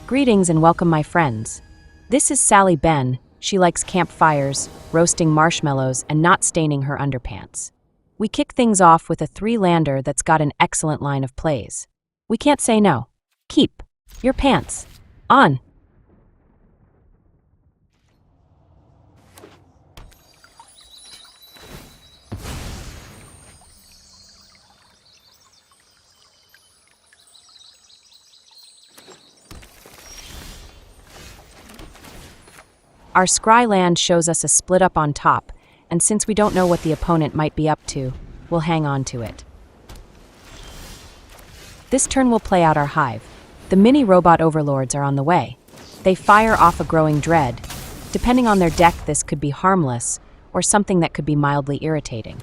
Greetings and welcome, my friends. This is Sally Ben. She likes campfires, roasting marshmallows, and not staining her underpants. We kick things off with a 3-lander that's got an excellent line of plays. We can't say no. Keep your pants on. Our scry land shows us a split up on top, and since we don't know what the opponent might be up to, we'll hang on to it. This turn we'll play out our Hive. The mini Robot Overlords are on the way. They fire off a growing dread. Depending on their deck, this could be harmless, or something that could be mildly irritating.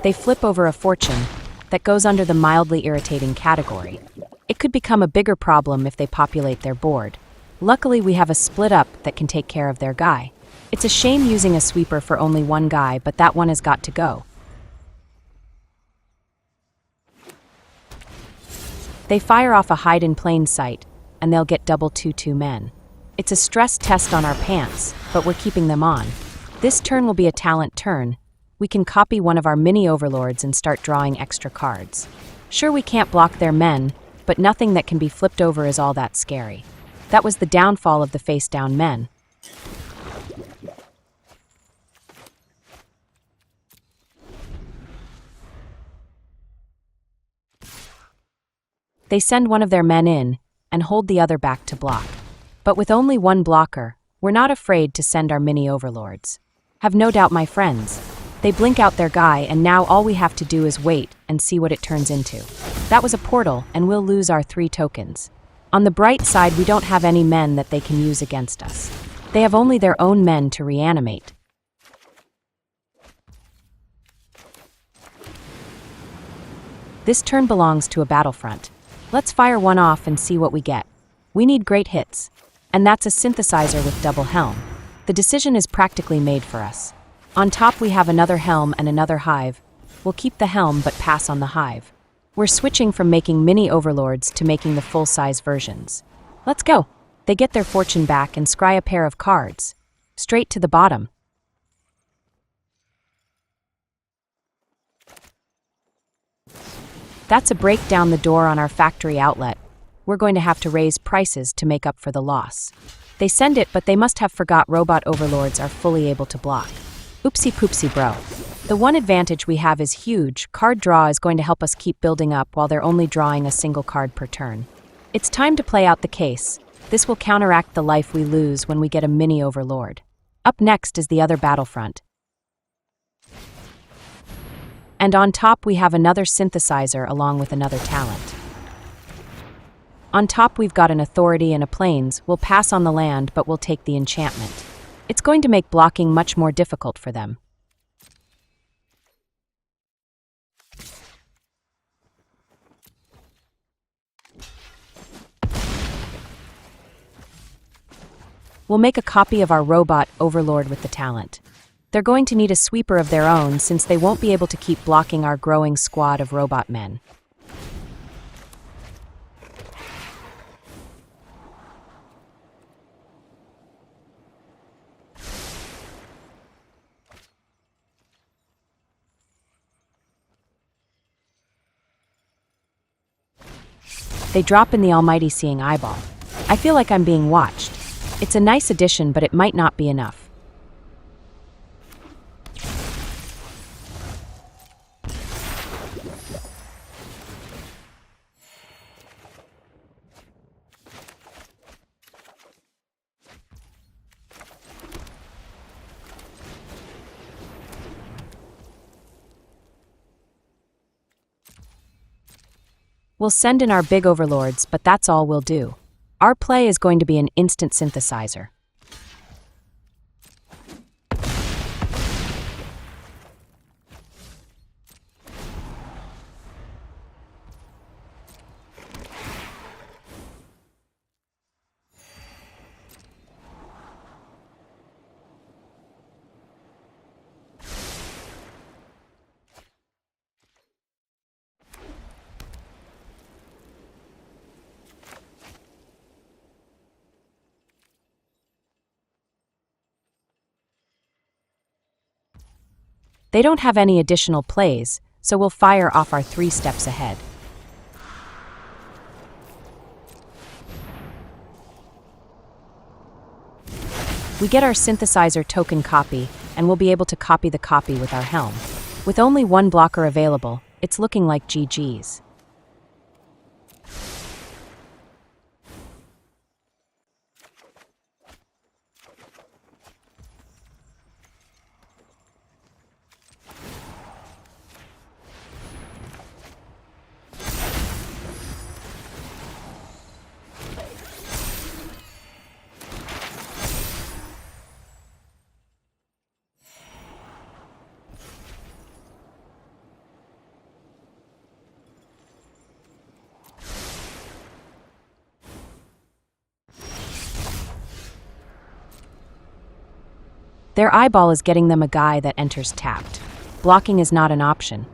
They flip over a fortune that goes under the mildly irritating category. It could become a bigger problem if they populate their board. Luckily, we have a split up that can take care of their guy. It's a shame using a sweeper for only one guy, but that one has got to go. They fire off a hide in plain sight, and they'll get double 2/2 men. It's a stress test on our pants, but we're keeping them on. This turn will be a talent turn. We can copy one of our mini overlords and start drawing extra cards. Sure, we can't block their men, but nothing that can be flipped over is all that scary. That was the downfall of the face-down men. They send one of their men in and hold the other back to block. But with only one blocker, we're not afraid to send our mini overlords. Have no doubt, my friends. They blink out their guy, and now all we have to do is wait and see what it turns into. That was a portal, and we'll lose our 3 tokens. On the bright side, we don't have any men that they can use against us. They have only their own men to reanimate. This turn belongs to a battlefront. Let's fire one off and see what we get. We need great hits. And that's a synthesizer with double helm. The decision is practically made for us. On top we have another helm and another hive. We'll keep the helm but pass on the hive. We're switching from making mini overlords to making the full-size versions. Let's go. They get their fortune back and scry a pair of cards. Straight to the bottom. That's a break down the door on our factory outlet. We're going to have to raise prices to make up for the loss. They send it, but they must have forgot Robot Overlords are fully able to block. Oopsie poopsie, bro. The one advantage we have is huge. Card draw is going to help us keep building up while they're only drawing a single card per turn. It's time to play out the case. This will counteract the life we lose when we get a mini overlord. Up next is the other battlefront. And on top we have another synthesizer along with another talent. On top we've got an authority and a plains. We'll pass on the land, but we'll take the enchantment. It's going to make blocking much more difficult for them. We'll make a copy of our Robot Overlord with the talent. They're going to need a sweeper of their own since they won't be able to keep blocking our growing squad of robot men. They drop in the almighty seeing eyeball. I feel like I'm being watched. It's a nice addition, but it might not be enough. We'll send in our big overlords, but that's all we'll do. Our play is going to be an instant synthesizer. They don't have any additional plays, so we'll fire off our 3 steps ahead. We get our synthesizer token copy, and we'll be able to copy the copy with our helm. With only 1 blocker available, it's looking like GG's. Their eyeball is getting them a guy that enters tapped. Blocking is not an option.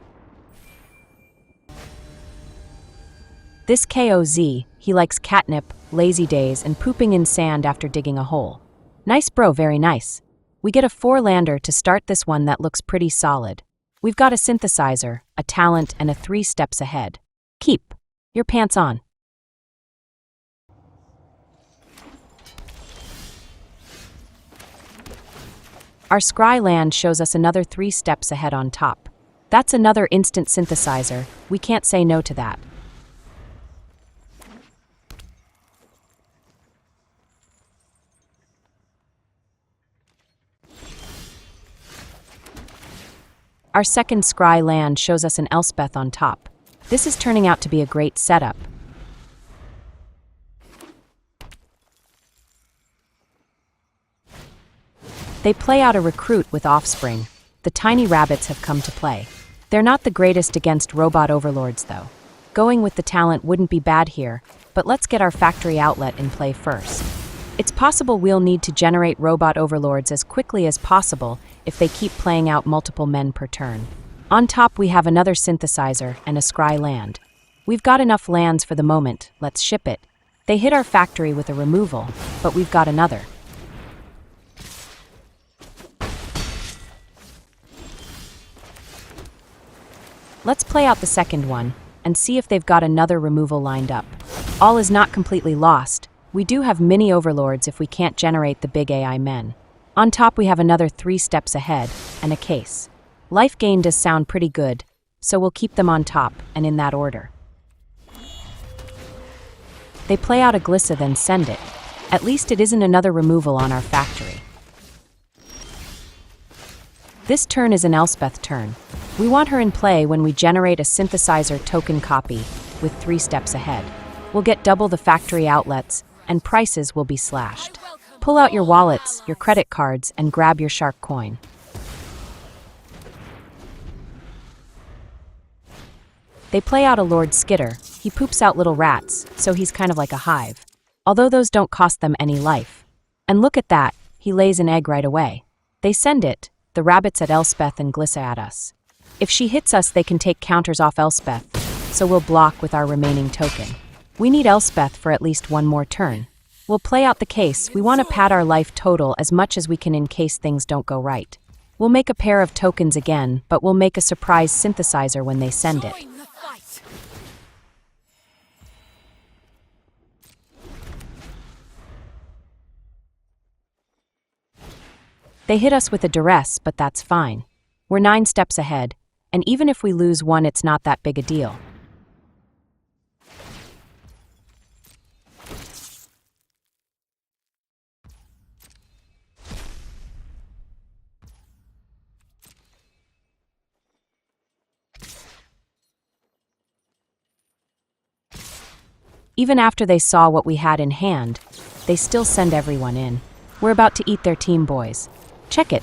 This KOZ, he likes catnip, lazy days, and pooping in sand after digging a hole. Nice bro, very nice. We get a 4-lander to start this one that looks pretty solid. We've got a synthesizer, a talent, and a 3 steps ahead. Keep your pants on. Our scry land shows us another 3 steps ahead on top. That's another instant synthesizer, we can't say no to that. Our second scry land shows us an Elspeth on top. This is turning out to be a great setup. They play out a recruit with offspring. The tiny rabbits have come to play. They're not the greatest against Robot Overlords though. Going with the talent wouldn't be bad here, but let's get our factory outlet in play first. It's possible we'll need to generate Robot Overlords as quickly as possible if they keep playing out multiple men per turn. On top we have another synthesizer and a scry land. We've got enough lands for the moment, let's ship it. They hit our factory with a removal, but we've got another. Let's play out the second one, and see if they've got another removal lined up. All is not completely lost. We do have mini overlords if we can't generate the big AI men. On top we have another 3 steps ahead, and a case. Life gain does sound pretty good, so we'll keep them on top, and in that order. They play out a Glissa then send it. At least it isn't another removal on our factory. This turn is an Elspeth turn. We want her in play when we generate a synthesizer token copy with 3 steps ahead. We'll get double the factory outlets, and prices will be slashed. Pull out your wallets, your credit cards, and grab your shark coin. They play out a Lord Skitter. He poops out little rats, so he's kind of like a hive. Although those don't cost them any life. And look at that, he lays an egg right away. They send it, the rabbits at Elspeth and Glissa at us. If she hits us, they can take counters off Elspeth, so we'll block with our remaining token. We need Elspeth for at least 1 more turn. We'll play out the case. We want to pad our life total as much as we can in case things don't go right. We'll make a pair of tokens again, but we'll make a surprise synthesizer when they send it. They hit us with a duress, but that's fine. We're 9 steps ahead, and even if we lose 1, it's not that big a deal. Even after they saw what we had in hand, they still send everyone in. We're about to eat their team, boys. Check it.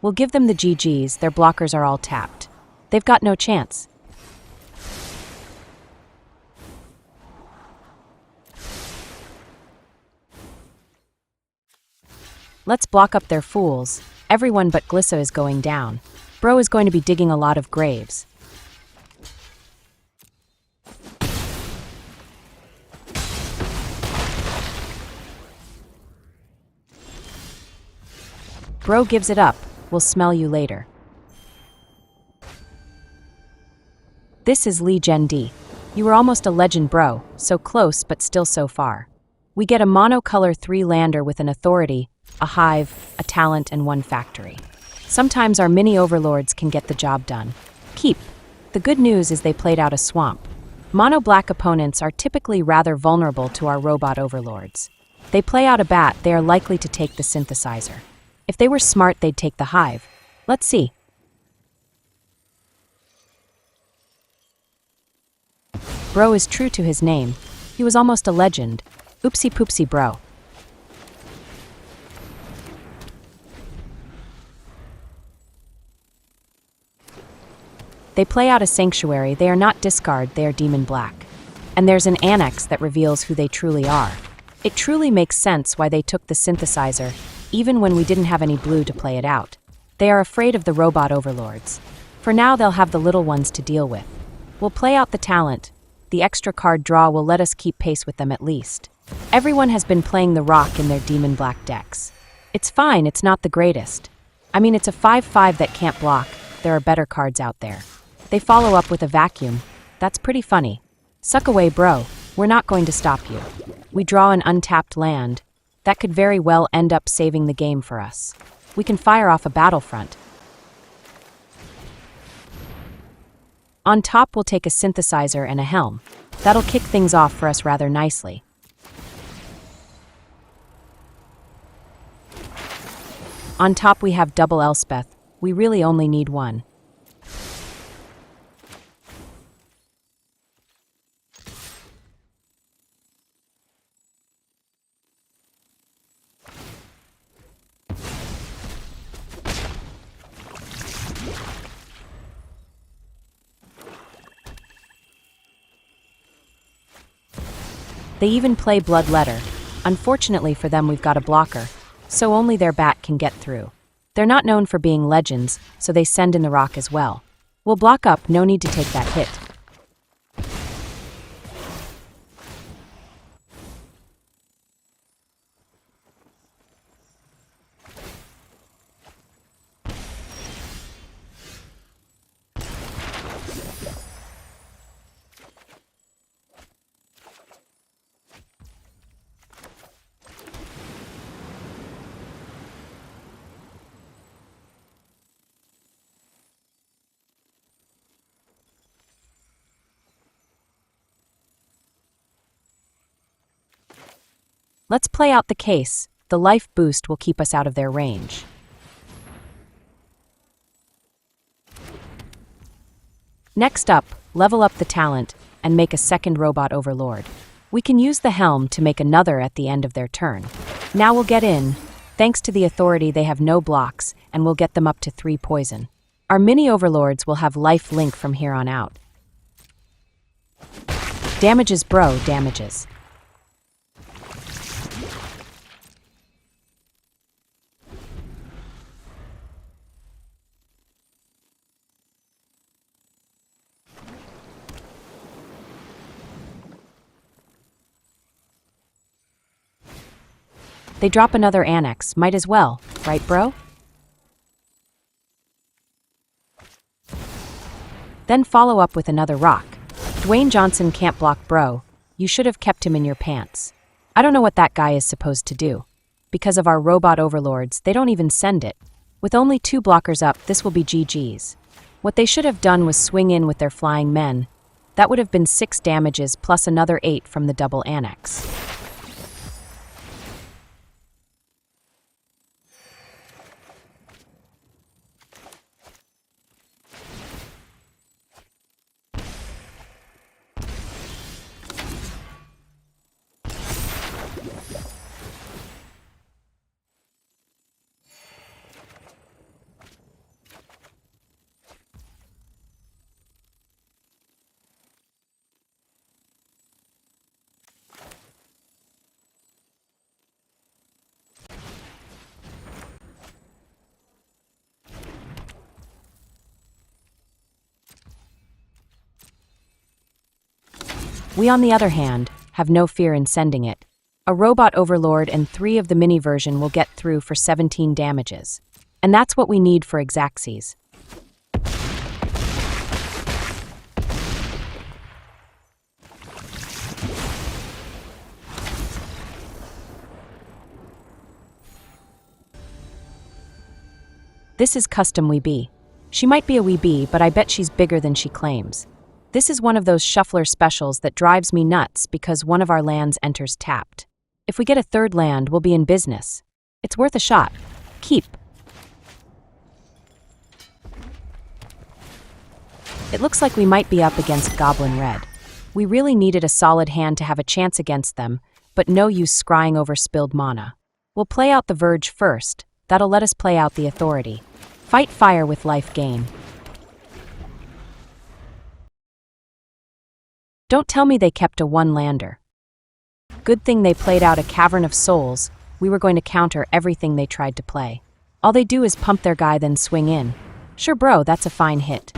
We'll give them the GGs, their blockers are all tapped. They've got no chance. Let's block up their fools. Everyone but Glissa is going down. Bro is going to be digging a lot of graves. Bro gives it up. We'll smell you later. This is Lee Gen D. You were almost a legend, bro. So close, but still so far. We get a monocolor 3-lander with an authority, a hive, a talent, and 1 factory. Sometimes our mini overlords can get the job done. Keep. The good news is they played out a swamp. Mono-black opponents are typically rather vulnerable to our robot overlords. They play out a bat, they are likely to take the synthesizer. If they were smart, they'd take the hive. Let's see. Bro is true to his name. He was almost a legend. Oopsie poopsie, bro. They play out a sanctuary. They are not discard, they are demon black. And there's an annex that reveals who they truly are. It truly makes sense why they took the synthesizer, even when we didn't have any blue to play it out. They are afraid of the robot overlords. For now, they'll have the little ones to deal with. We'll play out the talent. The extra card draw will let us keep pace with them at least. Everyone has been playing the rock in their demon black decks. It's fine, it's not the greatest. I mean, it's a 5/5 that can't block. There are better cards out there. They follow up with a vacuum. That's pretty funny. Suck away, bro. We're not going to stop you. We draw an untapped land. That could very well end up saving the game for us. We can fire off a Battlefront. On top, we'll take a synthesizer and a helm. That'll kick things off for us rather nicely. On top, we have double Elspeth. We really only need 1. They even play Bloodletter. Unfortunately for them, we've got a blocker, so only their bat can get through. They're not known for being legends, so they send in the rock as well. We'll block up, no need to take that hit. Let's play out the case. The life boost will keep us out of their range. Next up, level up the talent and make a second Robot Overlord. We can use the helm to make another at the end of their turn. Now we'll get in. Thanks to the authority, they have no blocks, and we'll get them up to 3 poison. Our mini overlords will have life link from here on out. Damages, bro, damages. They drop another annex, might as well, right, bro? Then follow up with another rock. Dwayne Johnson can't block, bro. You should have kept him in your pants. I don't know what that guy is supposed to do. Because of our robot overlords, they don't even send it. With only 2 blockers up, this will be GG's. What they should have done was swing in with their flying men. That would have been 6 damages plus another 8 from the double annex. We, on the other hand, have no fear in sending it. A Robot Overlord and 3 of the mini version will get through for 17 damages. And that's what we need for Xaxes. This is custom Weebee. She might be a Weebee, but I bet she's bigger than she claims. This is one of those shuffler specials that drives me nuts because one of our lands enters tapped. If we get a third land, we'll be in business. It's worth a shot. Keep. It looks like we might be up against Goblin Red. We really needed a solid hand to have a chance against them, but no use scrying over spilled mana. We'll play out the Verge first. That'll let us play out the Authority. Fight fire with life gain. Don't tell me they kept a one-lander. Good thing they played out a Cavern of Souls. We were going to counter everything they tried to play. All they do is pump their guy then swing in. Sure bro, that's a fine hit.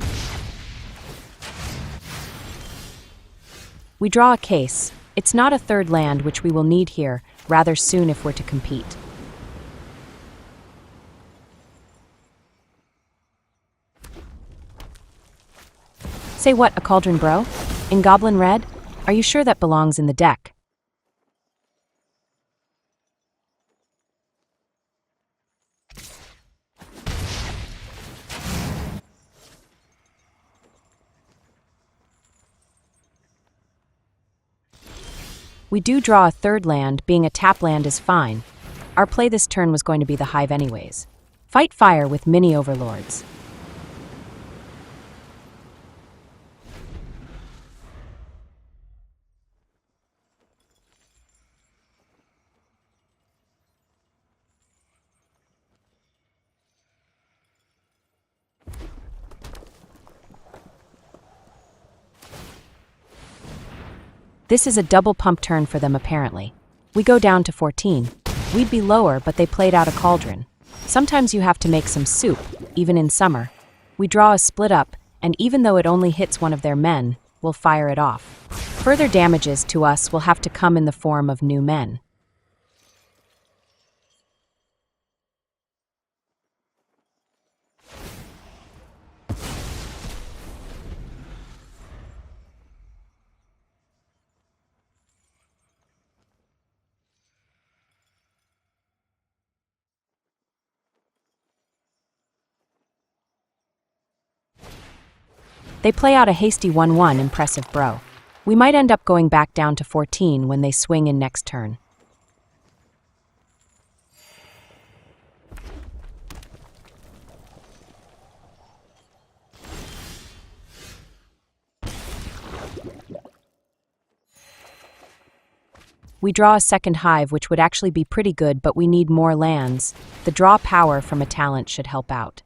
We draw a case. It's not a third land, which we will need here rather soon if we're to compete. Say what, a Cauldron bro? In Goblin Red? Are you sure that belongs in the deck? We do draw a third land, being a tap land is fine. Our play this turn was going to be the Hive anyways. Fight fire with mini Overlords. This is a double pump turn for them apparently. We go down to 14. We'd be lower, but they played out a Cauldron. Sometimes you have to make some soup, even in summer. We draw a split up, and even though it only hits one of their men, we'll fire it off. Further damages to us will have to come in the form of new men. They play out a hasty 1-1 impressive bro. We might end up going back down to 14 when they swing in next turn. We draw a second Hive, which would actually be pretty good, but we need more lands. The draw power from a talent should help out.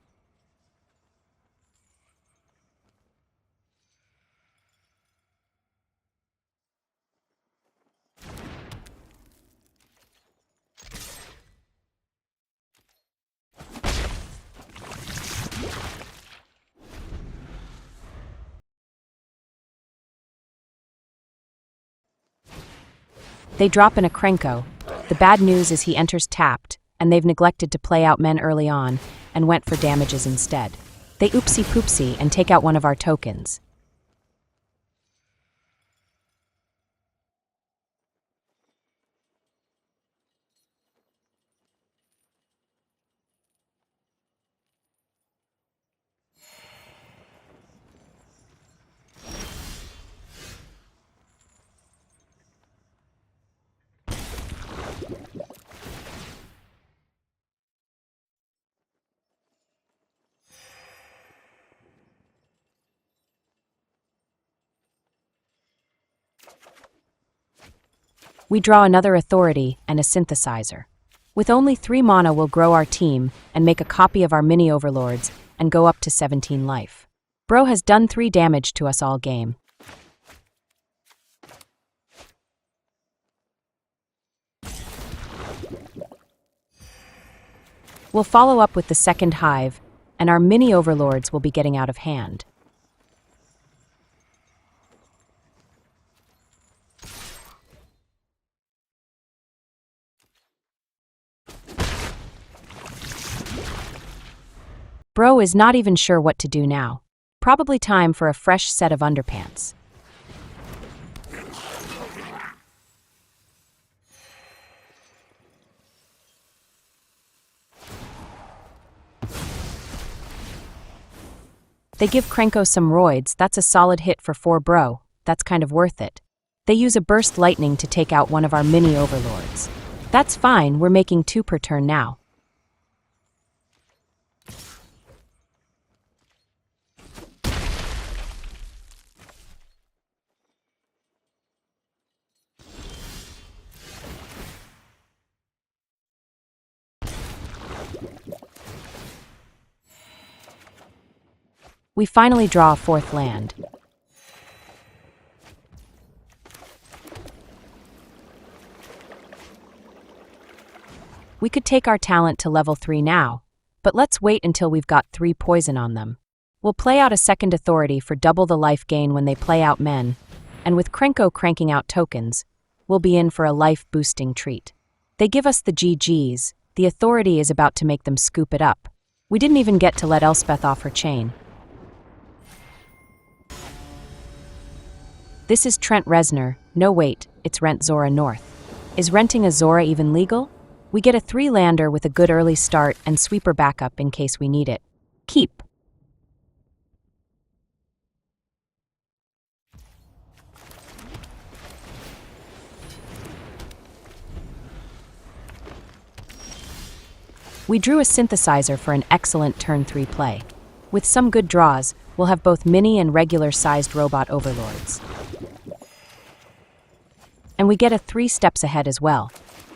They drop in a Krenko. The bad news is he enters tapped, and they've neglected to play out men early on, and went for damages instead. They oopsie poopsie and take out one of our tokens. We draw another Authority and a Synthesizer. With only 3 mana, we'll grow our team and make a copy of our mini Overlords and go up to 17 life. Bro has done 3 damage to us all game. We'll follow up with the second Hive, and our mini Overlords will be getting out of hand. Bro is not even sure what to do now. Probably time for a fresh set of underpants. They give Krenko some roids. That's a solid hit for 4 bro. That's kind of worth it. They use a burst lightning to take out one of our mini overlords. That's fine, we're making 2 per turn now. We finally draw a 4th land. We could take our talent to level 3 now, but let's wait until we've got 3 poison on them. We'll play out a second authority for double the life gain when they play out men, and with Krenko cranking out tokens, we'll be in for a life-boosting treat. They give us the GGs, the authority is about to make them scoop it up. We didn't even get to let Elspeth off her chain. This is Trent Reznor. No wait, it's Rent Zora North. Is renting a Zora even legal? We get a 3-lander with a good early start and sweeper backup in case we need it. Keep. We drew a synthesizer for an excellent turn 3 play. With some good draws, we'll have both mini and regular-sized Robot Overlords. And we get a 3 steps ahead as well.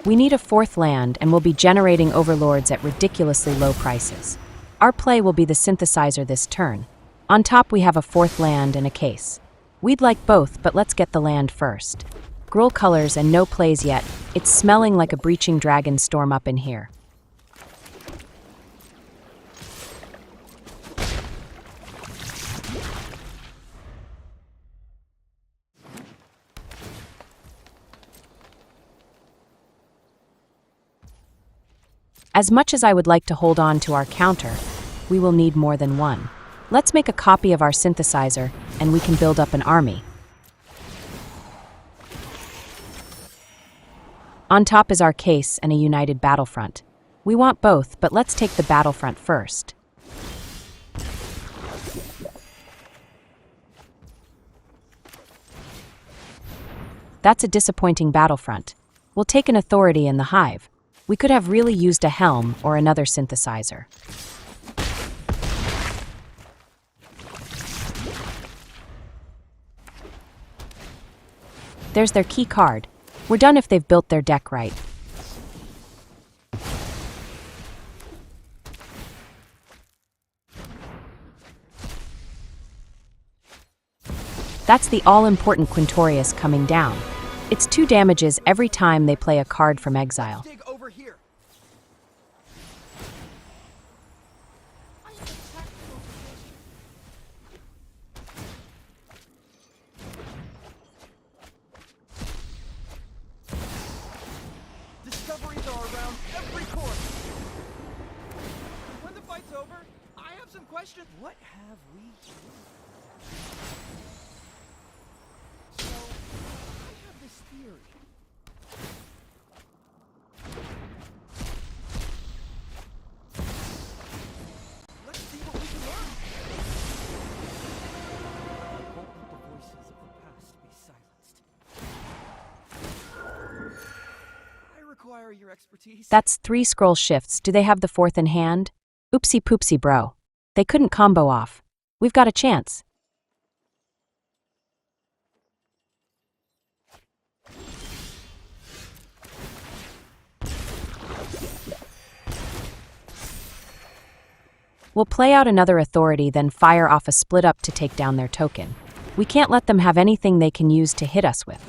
We need a 4th land and we'll be generating overlords at ridiculously low prices. Our play will be the synthesizer this turn. On top we have a 4th land and a case. We'd like both, but let's get the land first. Gruul colors and no plays yet. It's smelling like a breaching dragon storm up in here. As much as I would like to hold on to our counter, we will need more than one. Let's make a copy of our synthesizer, and we can build up an army. On top is our case and a United Battlefront. We want both, but let's take the Battlefront first. That's a disappointing Battlefront. We'll take an authority in the Hive. We could have really used a Helm or another synthesizer. There's their key card. We're done if they've built their deck right. That's the all-important Quintorius coming down. It's 2 damages every time they play a card from exile. Discoveries are around every corner. When the fight's over, I have some questions. What have we here? So, I have this theory. Let's see what we can learn. I won't let the voices of the past be silenced. I require your expertise. That's 3 scroll shifts. Do they have the 4th in hand? Oopsie poopsie bro. They couldn't combo off. We've got a chance. We'll play out another authority, then fire off a split up to take down their token. We can't let them have anything they can use to hit us with.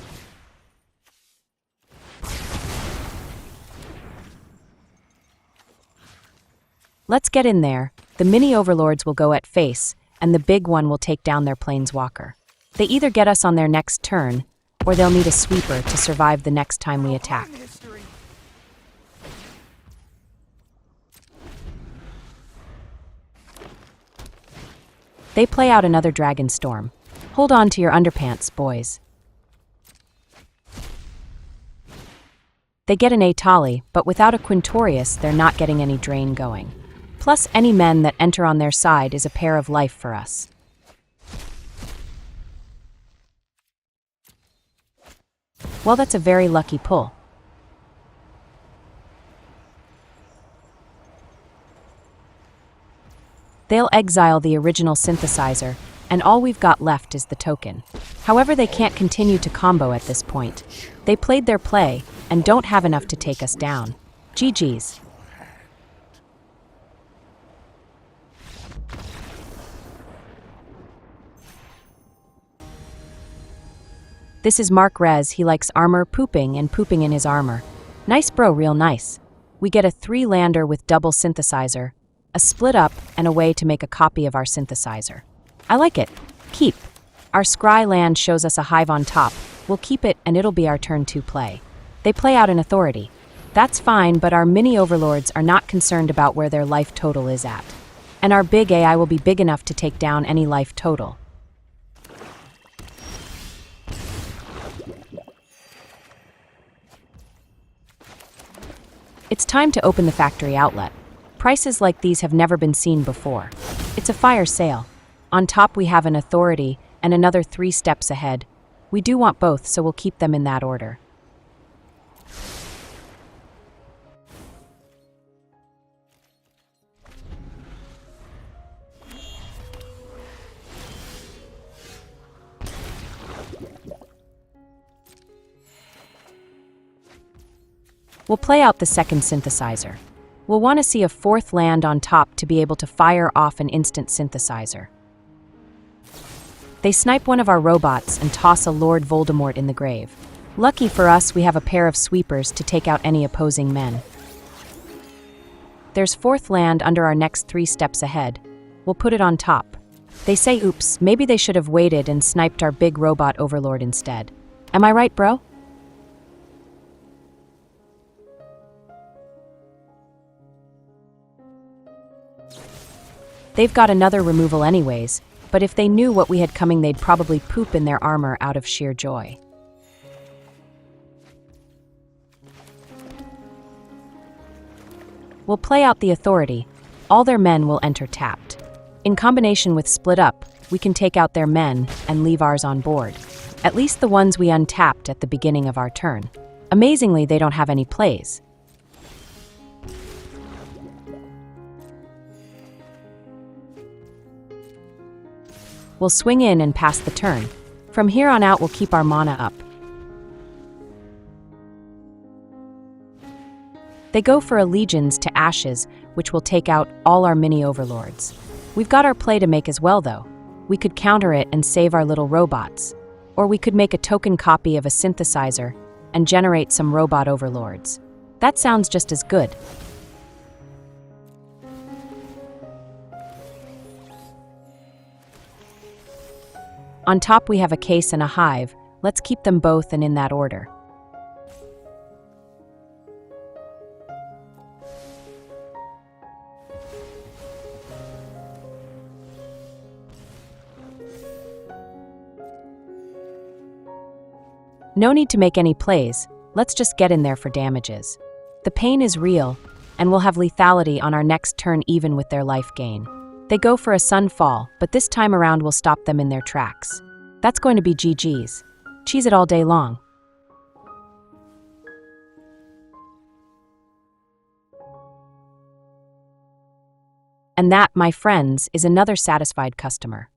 Let's get in there. The mini overlords will go at face, and the big one will take down their planeswalker. They either get us on their next turn, or they'll need a sweeper to survive the next time we attack. They play out another Dragon Storm. Hold on to your underpants, boys. They get an Atali, but without a Quintorius, they're not getting any drain going. Plus, any men that enter on their side is a pair of life for us. Well, that's a very lucky pull. They'll exile the original synthesizer, and all we've got left is the token. However, they can't continue to combo at this point. They played their play, and don't have enough to take us down. GG's. This is Mark Rez. He likes armor, pooping, and pooping in his armor. Nice bro, real nice. We get a 3-lander with double synthesizer, a split up, and a way to make a copy of our synthesizer. I like it. Keep. Our scry land shows us a hive on top. We'll keep it, and it'll be our turn 2 play. They play out an authority. That's fine, but our mini overlords are not concerned about where their life total is at. And our big AI will be big enough to take down any life total. It's time to open the factory outlet. Prices like these have never been seen before. It's a fire sale. On top we have an authority and another 3 steps ahead. We do want both, so we'll keep them in that order. We'll play out the second synthesizer. We'll want to see a 4th land on top to be able to fire off an instant synthesizer. They snipe one of our robots and toss a Lord Voldemort in the grave. Lucky for us, we have a pair of sweepers to take out any opposing men. There's 4th land under our next 3 steps ahead. We'll put it on top. They say, oops, maybe they should have waited and sniped our big Robot Overlord instead. Am I right, bro? They've got another removal anyways, but if they knew what we had coming, they'd probably poop in their armor out of sheer joy. We'll play out the authority. All their men will enter tapped. In combination with split up, we can take out their men and leave ours on board. At least the ones we untapped at the beginning of our turn. Amazingly, they don't have any plays. We'll swing in and pass the turn. From here on out, we'll keep our mana up. They go for Allegiance to Ashes, which will take out all our mini overlords. We've got our play to make as well, though. We could counter it and save our little robots. Or we could make a token copy of a synthesizer and generate some robot overlords. That sounds just as good. On top we have a case and a hive. Let's keep them both and in that order. No need to make any plays. Let's just get in there for damages. The pain is real, and we'll have lethality on our next turn even with their life gain. They go for a Sunfall, but this time around we'll stop them in their tracks. That's going to be GG's. Cheese it all day long. And that, my friends, is another satisfied customer.